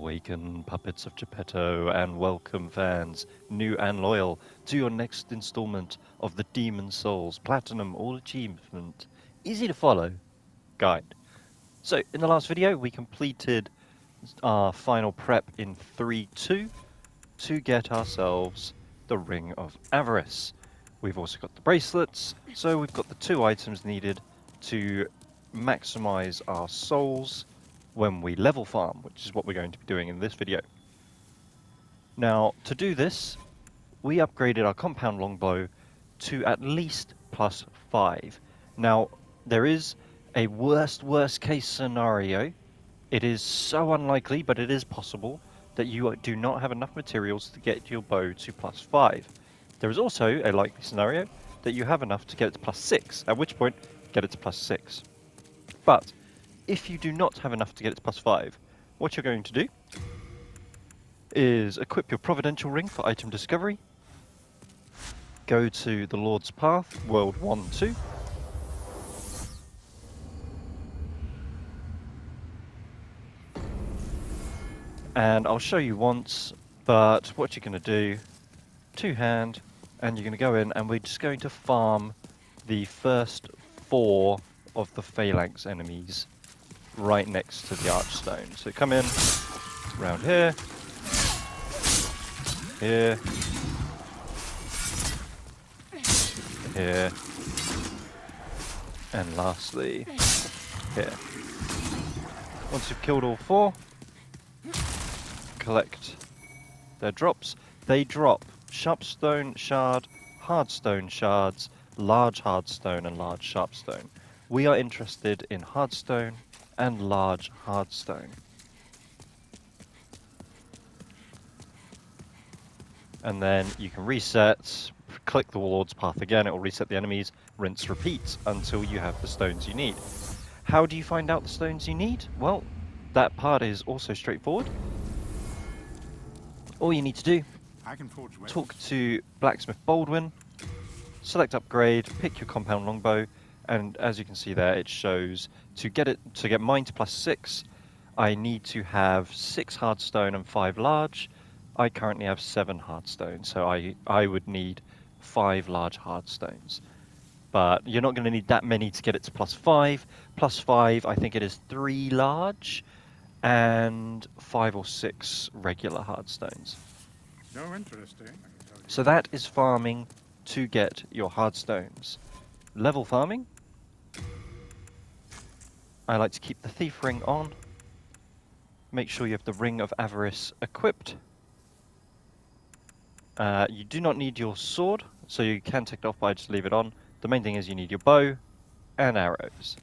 Awaken, puppets of Geppetto, and welcome fans, new and loyal, to your next installment of the Demon Souls Platinum All Achievement Easy to Follow guide. So, in the last video, we completed our final prep in 3-2 to get ourselves the Ring of Avarice. We've also got the bracelets, so we've got the 2 items needed to maximize our souls when we level farm, which is what we're going to be doing in this video. Now, to do this, we upgraded our compound longbow to at least +5. Now, there is a worst case scenario. It is so unlikely, but it is possible that you do not have enough materials to get your bow to +5. There is also a likely scenario that you have enough to get it to +6, at which point, get it to +6. But if you do not have enough to get it to +5, what you're going to do is equip your Providential Ring for item discovery, go to the Lord's Path, World 1-2, and I'll show you once, but what you're going to do, 2-hand, and you're going to go in and we're just going to farm the first 4 of the Phalanx enemies right next to the Archstone. So come in, around here, here, here, and lastly, here. Once you've killed all 4, collect their drops. They drop Sharpstone Shard, Hardstone Shards, Large Hardstone and Large Sharpstone. We are interested in Hardstone and Large Hardstone. And then you can reset, click the Lord's Path again, it will reset the enemies, rinse, repeat until you have the stones you need. How do you find out the stones you need? Well, that part is also straightforward. All you need to do, talk to Blacksmith Baldwin, select upgrade, pick your compound longbow, and as you can see there, it shows to get mine to +6, I need to have 6 hardstone and 5 large. I currently have 7 hardstone, so I would need 5 large hardstones. But you're not going to need that many to get it to +5. +5, I think it is 3 large and 5 or 6 regular hardstones. No, interesting. So that is farming to get your hardstones. Level farming, I like to keep the Thief Ring on. Make sure you have the Ring of Avarice equipped. You do not need your sword, so you can take it off by just leave it on. The main thing is you need your bow and arrows.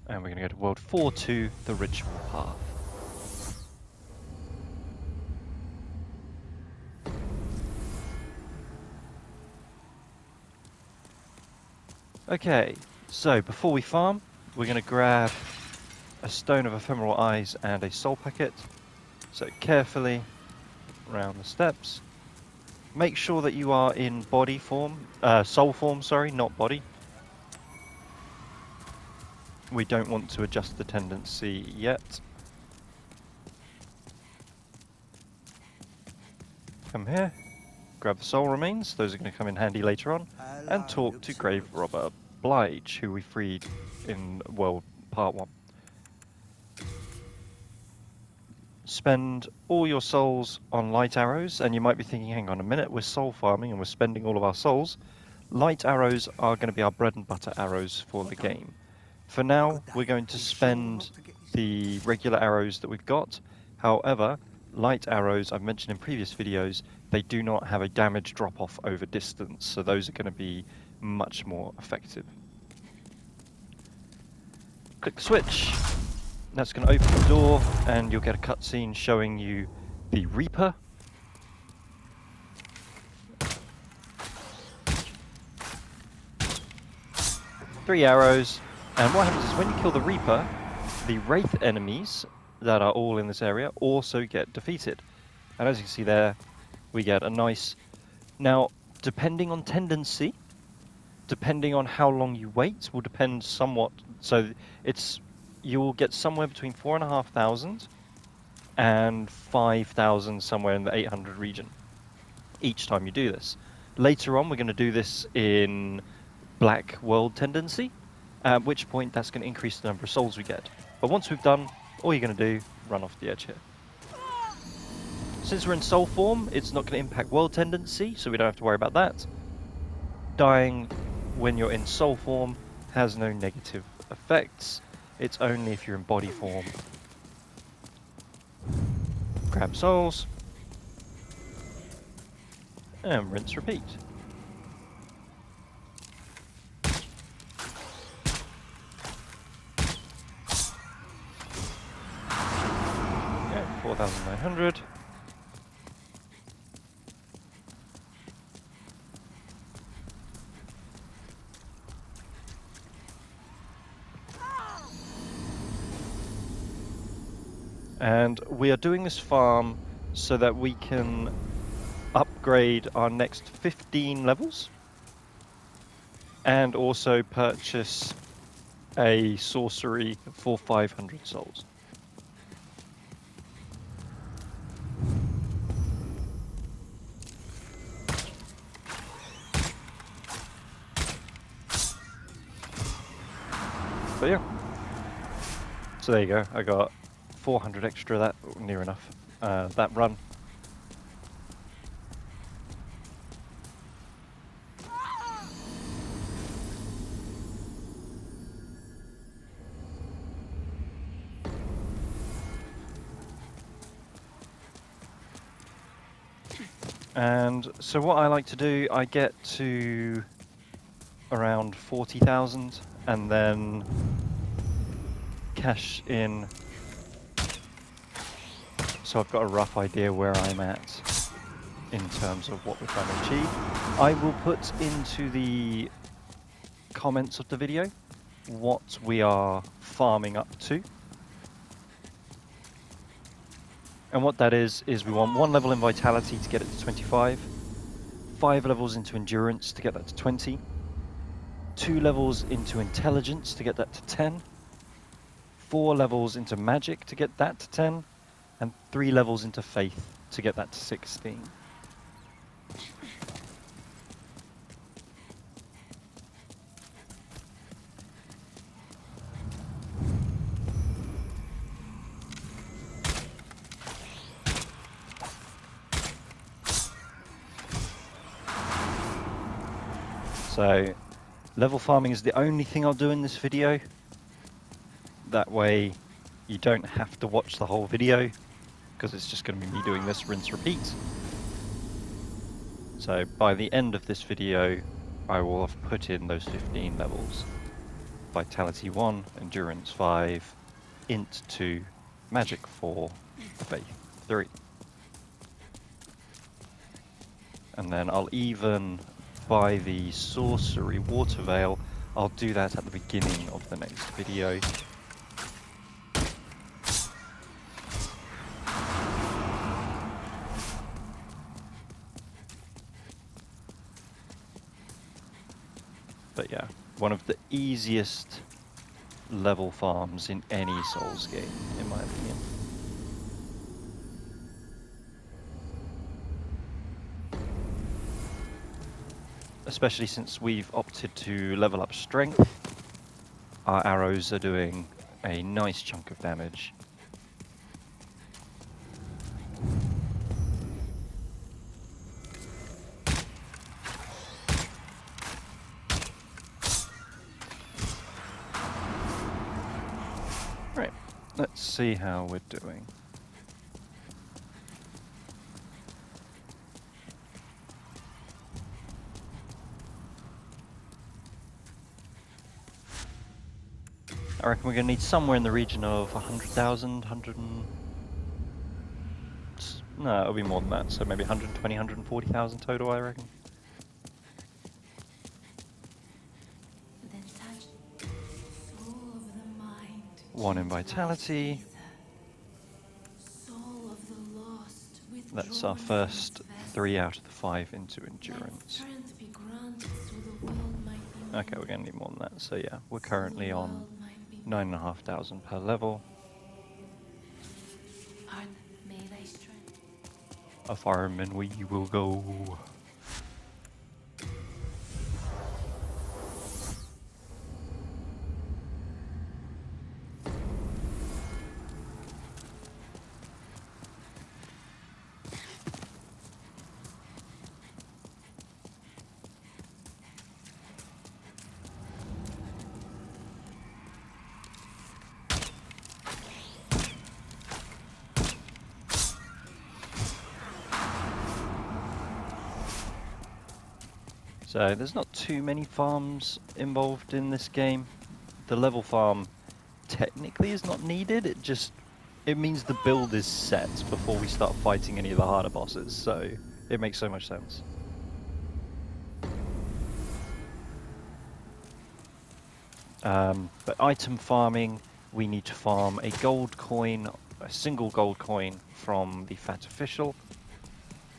And we're going to go to World 4-2, the Ritual Path. Okay, so before we farm, we're going to grab a Stone of Ephemeral Eyes and a soul packet. So carefully around the steps. Make sure that you are in body form, soul form, sorry, not body. We don't want to adjust the tendency yet. Come here, grab the soul remains, those are going to come in handy later on, and talk to Grave Robber Blige, who we freed in World Part 1. Spend all your souls on light arrows, and you might be thinking, hang on a minute, we're soul farming and we're spending all of our souls. Light arrows are going to be our bread and butter arrows for the game. For now, we're going to spend the regular arrows that we've got. However, light arrows, I've mentioned in previous videos, they do not have a damage drop-off over distance, so those are going to be much more effective. Click the switch. That's going to open the door, and you'll get a cutscene showing you the Reaper. Three arrows, and what happens is when you kill the Reaper, the Wraith enemies that are all in this area also get defeated. And as you can see there, we get a nice... Now, depending on tendency, depending on how long you wait, will depend somewhat. So you will get somewhere between 4,500 and 5,000, somewhere in the 800 region each time you do this. Later on, we're going to do this in Black World Tendency, at which point that's going to increase the number of souls we get. But once we've done, all you're going to do, run off the edge here. Since we're in soul form, it's not going to impact World Tendency, so we don't have to worry about that. Dying when you're in soul form has no negative effects. It's only if you're in body form. Grab souls. And rinse, repeat. Okay, 4,900. And we are doing this farm so that we can upgrade our next 15 levels and also purchase a sorcery for 500 souls. But yeah. So there you go. I got 400 extra, that near enough, that run. And so what I like to do, I get to around 40,000 and then cash in. So I've got a rough idea where I'm at in terms of what we're trying to achieve. I will put into the comments of the video what we are farming up to. And what that is we want 1 level in Vitality to get it to 25, 5 levels into Endurance to get that to 20, 2 levels into Intelligence to get that to 10, 4 levels into Magic to get that to 10, and 3 levels into Faith to get that to 16. So, level farming is the only thing I'll do in this video. That way, you don't have to watch the whole video, because it's just going to be me doing this rinse repeat. So, by the end of this video, I will have put in those 15 levels. Vitality 1, Endurance 5, Int 2, Magic 4, Faith 3. And then I'll even buy the Sorcery Water Veil. I'll do that at the beginning of the next video. But yeah, one of the easiest level farms in any Souls game, in my opinion. Especially since we've opted to level up strength. Our arrows are doing a nice chunk of damage. Right, let's see how we're doing. I reckon we're going to need somewhere in the region of 100,000, no, it'll be more than that, so maybe 120, 140,000 total, I reckon. One in Vitality. That's our first 3 out of the 5 into Endurance. Okay, we're going to need more than that. So yeah, we're currently on 9,500 per level. A fireman we will go. So there's not too many farms involved in this game. The level farm technically is not needed. It means the build is set before we start fighting any of the harder bosses. So it makes so much sense. But item farming, we need to farm a gold coin, a single gold coin from the Fat Official,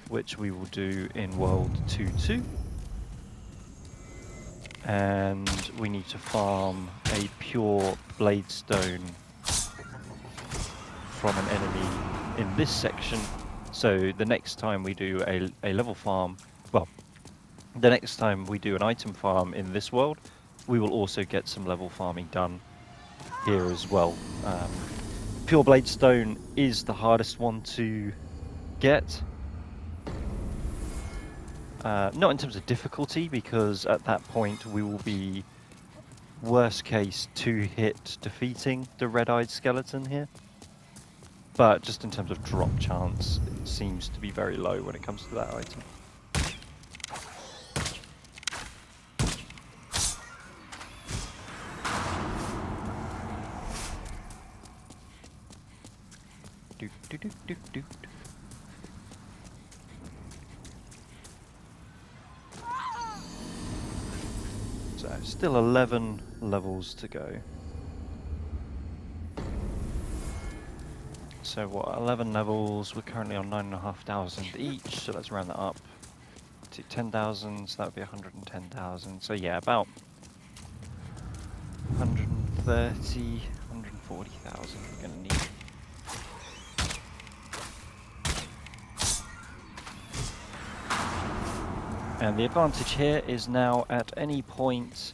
which we will do in World 2-2. And we need to farm a pure Bladestone from an enemy in this section. So the next time we do a level farm, well, the next time we do an item farm in this world, we will also get some level farming done here as well. Pure Bladestone is the hardest one to get. Not in terms of difficulty, because at that point we will be, worst case, 2-hit defeating the red-eyed skeleton here. But just in terms of drop chance, it seems to be very low when it comes to that item. Doot, doot, doot, doot, doot. So still 11 levels to go. So what, 11 levels, we're currently on 9,500 each, so let's round that up to 10,000, so that would be 110,000. So yeah, about 130, 140,000 we're going to need. And the advantage here is now at any point,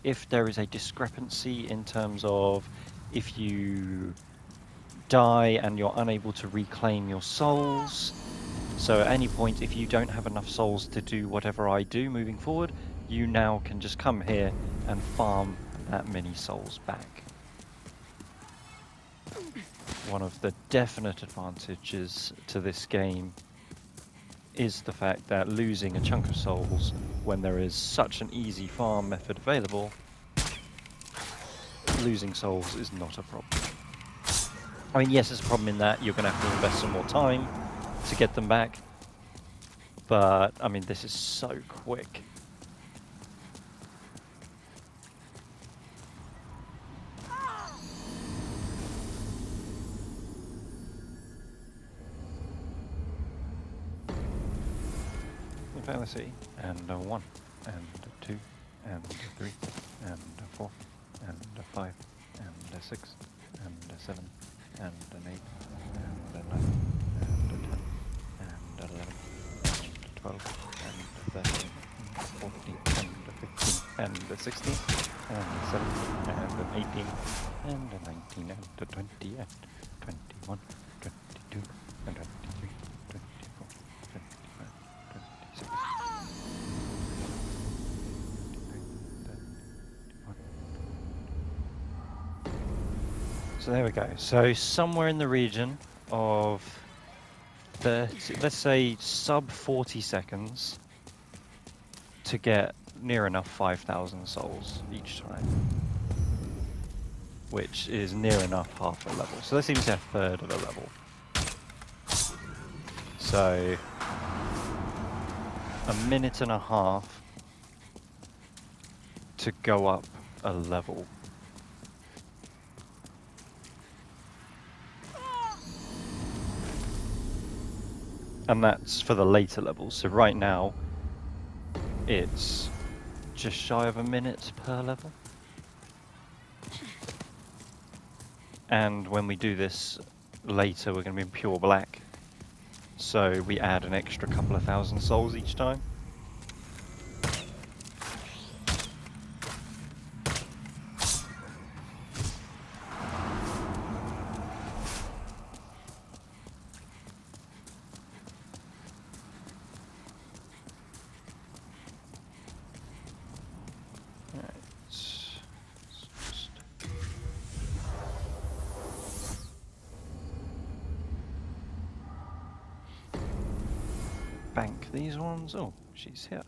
if there is a discrepancy in terms of if you die and you're unable to reclaim your souls, so at any point if you don't have enough souls to do whatever I do moving forward, you now can just come here and farm that many souls back. One of the definite advantages to this game is the fact that losing a chunk of souls when there is such an easy farm method available, losing souls is not a problem. I mean, yes, it's a problem in that you're going to have to invest some more time to get them back, but I mean, this is so quick. Okay, let's see. And 1, and 2, and 3, and 4, and 5, and 6, and 7, and 8, and 9, and 10, and 11, and 12, and 13, and 14, and 15, and 16, and 17, and 18, and 19, and 20, and 21, 22, and 23, 24, 25, 26. So there we go. So somewhere in the region of 30, let's say sub 40 seconds to get near enough 5,000 souls each time, which is near enough half a level. So let's even say a third of a level. So a minute and a half to go up a level. And that's for the later levels. So right now, it's just shy of a minute per level. And when we do this later, we're going to be in pure black. So we add an extra couple of thousand souls each time. Bank these ones. Oh, she's here.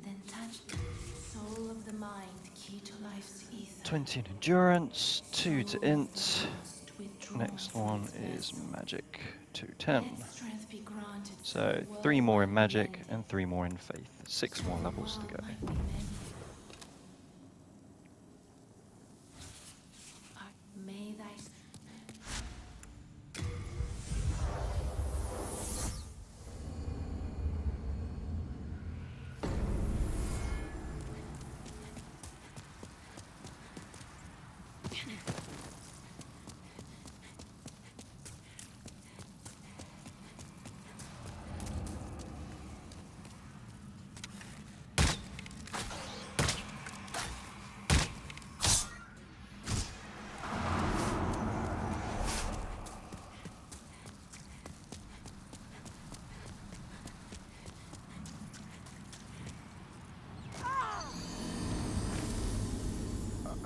Then touch the soul of the mind, key to life's ether. 20 in endurance, 2 to int. Lost, withdrawn Next from one its is vessel. magic, 210. Let strength be granted So the 3 world more in might be magic mended. and 3 more in faith. 6 more The levels to world go. might be mended. May thy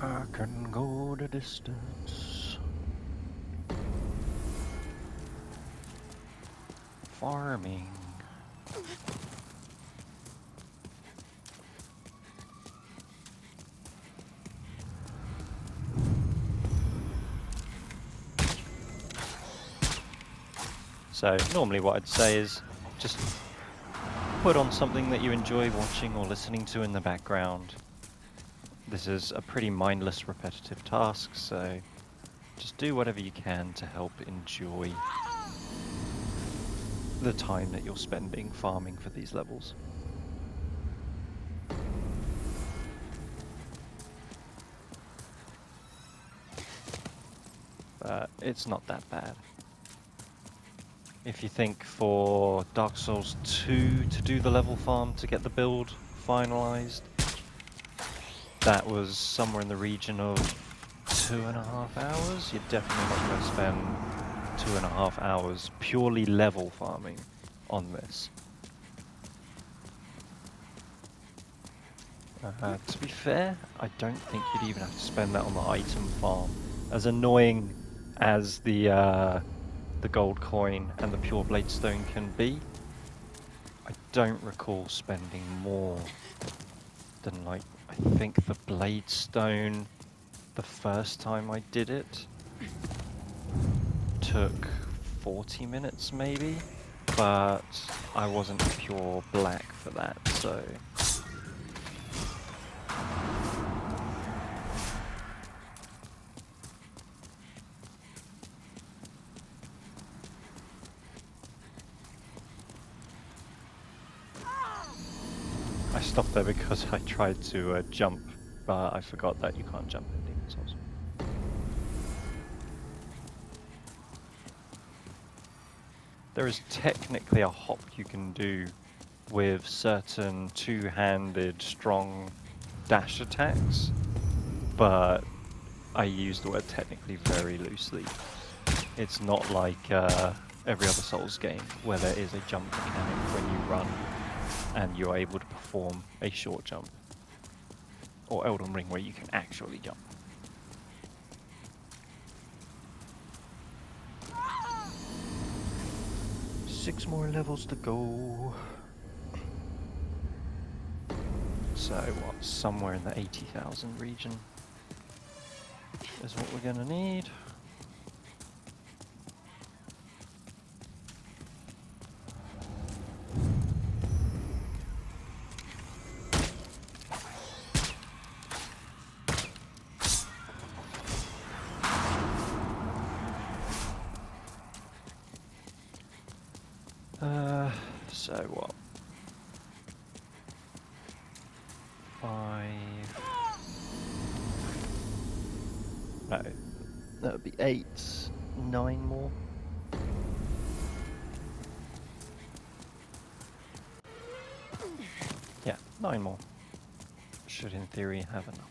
I can go the distance. Farming. So normally what I'd say is just put on something that you enjoy watching or listening to in the background. This is a pretty mindless, repetitive task, so just do whatever you can to help enjoy the time that you're spending farming for these levels. But it's not that bad. If you think for Dark Souls 2 to do the level farm to get the build finalized, that was somewhere in the region of 2.5 hours. You're definitely not going to spend 2.5 hours purely level farming on this. To be fair, I don't think you'd even have to spend that on the item farm. As annoying as the gold coin and the pure blade stone can be, I don't recall spending more than, like, I think the blade stone, the first time I did it, took 40 minutes maybe, but I wasn't pure black for that, so... I stopped there because I tried to jump, but I forgot that you can't jump in Demon Souls. There is technically a hop you can do with certain two-handed strong dash attacks, but I use the word technically very loosely. It's not like every other Souls game where there is a jump mechanic when you run and you're able to perform a short jump. Or Elden Ring where you can actually jump. Six more levels to go. So what, somewhere in the 80,000 region is what we're gonna need. So what? 5, No, that would be 8, 9 more. Yeah, 9 more. Should in theory have enough.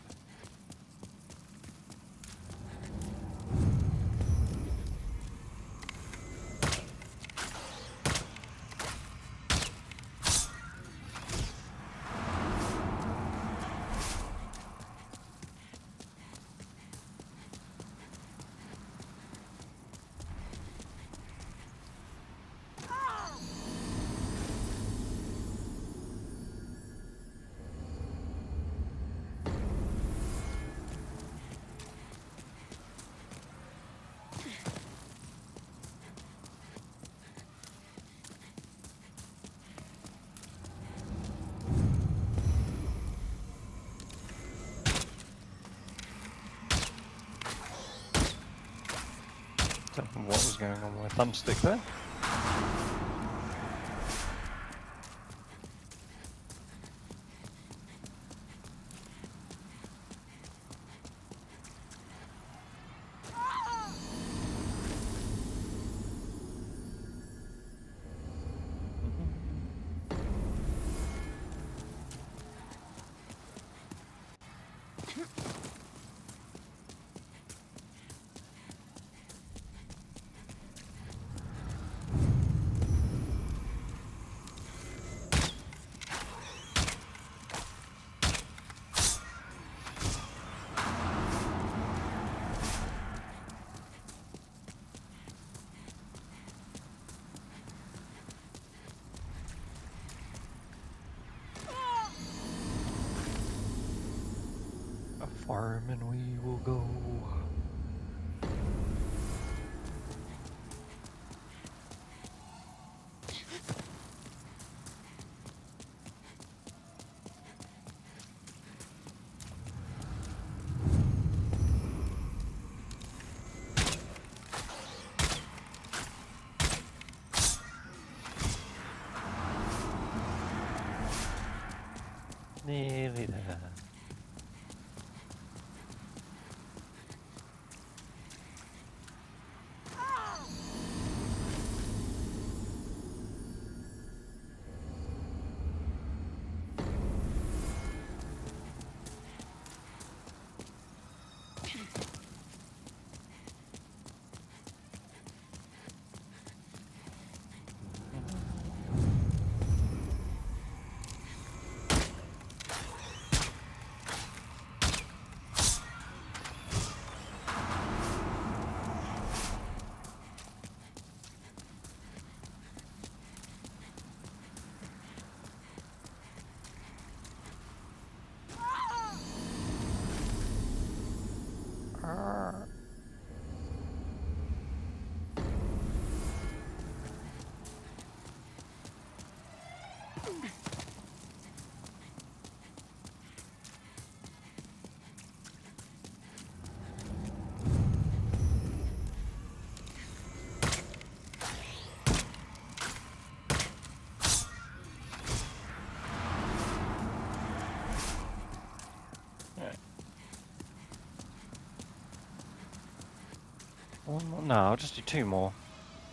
Don't know what was going on with my thumbstick there. A farm and we will go. Nearly there. One more? No, I'll just do 2 more.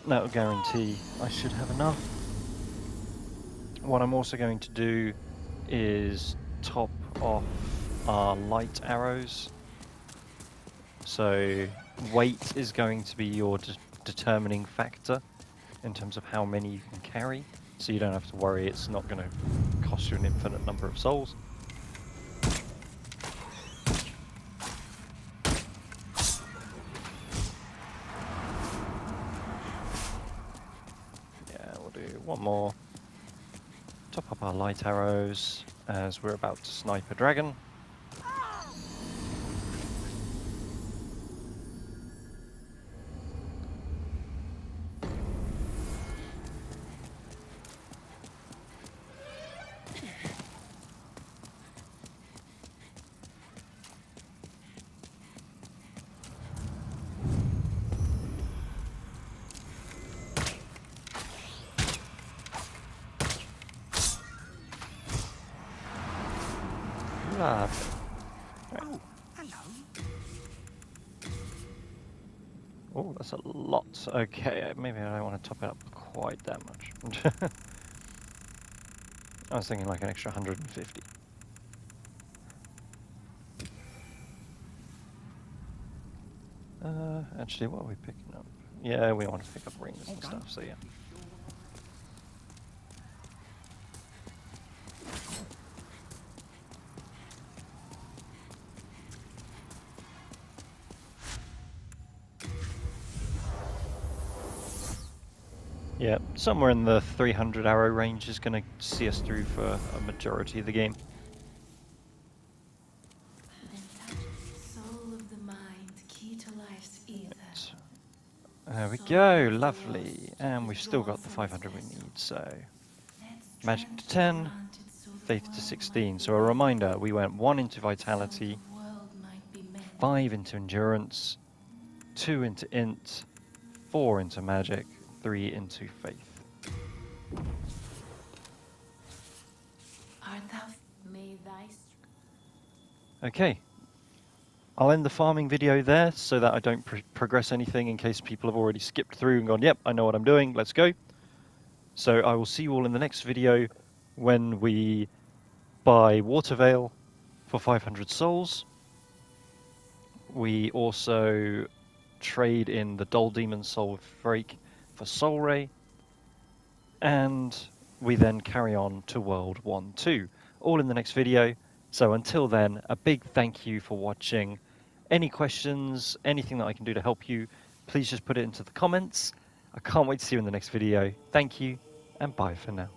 That'll guarantee I should have enough. What I'm also going to do is top off our light arrows. So weight is going to be your determining factor in terms of how many you can carry. So you don't have to worry, it's not going to cost you an infinite number of souls. Yeah, we'll do 1 more. Top up our light arrows as we're about to snipe a dragon. La Perfect. Right. Oh, hello. Oh, that's a lot. Okay, maybe I don't want to top it up quite that much. I was thinking like an extra 150. Actually, what are we picking up? Yeah, we want to pick up rings All and done. stuff, so yeah. Yeah, somewhere in the 300 arrow range is going to see us through for a majority of the game. Soul of the mind, key to life's ether. There we Soul go, of the lovely. lost, And we've still withdrawn got the from its 500 we vessel. need, so Let's magic to drench the 10, granted so the faith to world 16. might be So a mended. reminder, we went 1 into So vitality, the world might be mended. 5 into endurance, 2 into int, 4 into magic, 3 into faith. Art thou may thy Okay, I'll end the farming video there so that I don't progress anything in case people have already skipped through and gone, yep, I know what I'm doing, let's go. So I will see you all in the next video when we buy Water Veil for 500 souls. We also trade in the Dull Demon Soul Freak for Soul Ray, and we then carry on to World 1-2, all in the next video. So until then, a big thank you for watching. Any questions, anything that I can do to help you, please just put it into the comments. I can't wait to see you in the next video. Thank you, and bye for now.